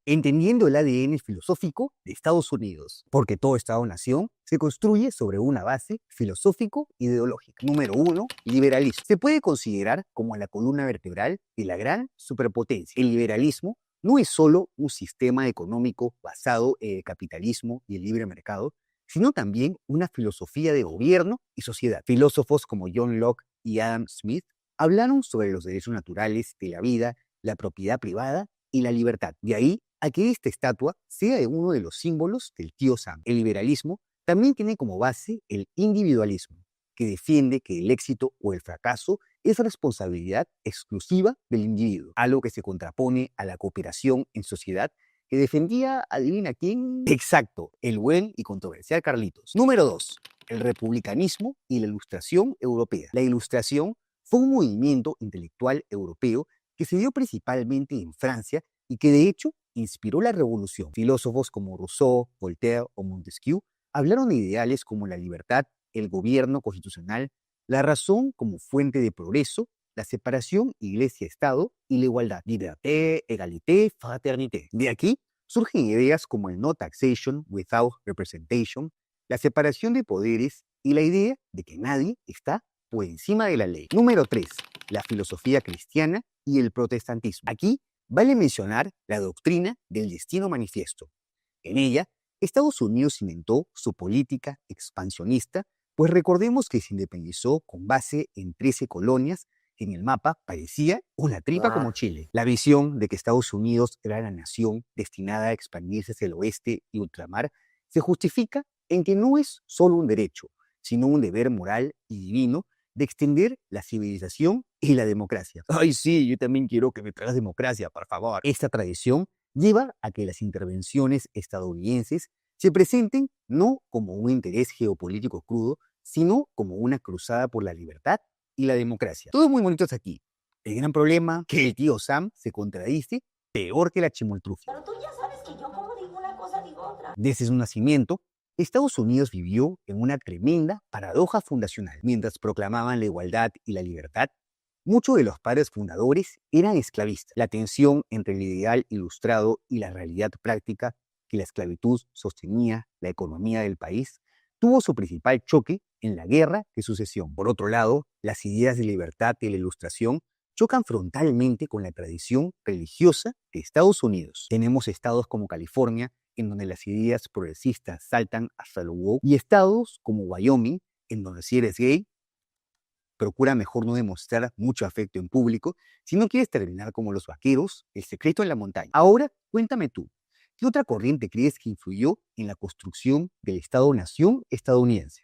entendiendo el ADN filosófico de Estados Unidos, porque todo Estado-nación se construye sobre una base filosófico-ideológica. Número 1, liberalismo. Se puede considerar como la columna vertebral de la gran superpotencia. El liberalismo no es solo un sistema económico basado en el capitalismo y el libre mercado, sino también una filosofía de gobierno y sociedad. Filósofos como John Locke y Adam Smith hablaron sobre los derechos naturales de la vida, la propiedad privada y la libertad. De ahí a que esta estatua sea uno de los símbolos del tío Sam. El liberalismo también tiene como base el individualismo, que defiende que el éxito o el fracaso es responsabilidad exclusiva del individuo, algo que se contrapone a la cooperación en sociedad que defendía, adivina quién, exacto, el buen y controversial Carlitos. Número 2, el republicanismo y la Ilustración europea. La Ilustración fue un movimiento intelectual europeo que se dio principalmente en Francia y que de hecho inspiró la revolución. Filósofos como Rousseau, Voltaire o Montesquieu hablaron de ideales como la libertad, el gobierno constitucional, la razón como fuente de progreso, la separación iglesia-estado y la igualdad. Liberté, égalité, fraternité. De aquí surgen ideas como el no taxation without representation, la separación de poderes y la idea de que nadie está por encima de la ley. Número 3, la filosofía cristiana y el protestantismo. Aquí vale mencionar la doctrina del destino manifiesto. En ella, Estados Unidos inventó su política expansionista, pues recordemos que se independizó con base en 13 colonias que en el mapa parecía una tripa como Chile. La visión de que Estados Unidos era la nación destinada a expandirse hacia el oeste y ultramar se justifica en que no es solo un derecho, sino un deber moral y divino de extender la civilización y la democracia. Ay, sí, yo también quiero que me traigas democracia, por favor. Esta tradición lleva a que las intervenciones estadounidenses se presenten no como un interés geopolítico crudo, sino como una cruzada por la libertad y la democracia. Todo muy bonito hasta aquí. El gran problema que el tío Sam se contradice peor que la chimoltrufia. Pero tú ya sabes que yo como digo una cosa, digo otra. Desde su nacimiento, Estados Unidos vivió en una tremenda paradoja fundacional. Mientras proclamaban la igualdad y la libertad, muchos de los padres fundadores eran esclavistas. La tensión entre el ideal ilustrado y la realidad práctica que la esclavitud sostenía la economía del país tuvo su principal choque en la guerra de sucesión. Por otro lado, las ideas de libertad y la ilustración chocan frontalmente con la tradición religiosa de Estados Unidos. Tenemos estados como California, en donde las ideas progresistas saltan hasta lo woke, y estados como Wyoming, en donde si eres gay, procura mejor no demostrar mucho afecto en público si no quieres terminar como los vaqueros, el secreto en la montaña. Ahora, cuéntame tú, ¿qué otra corriente crees que influyó en la construcción del Estado-nación estadounidense?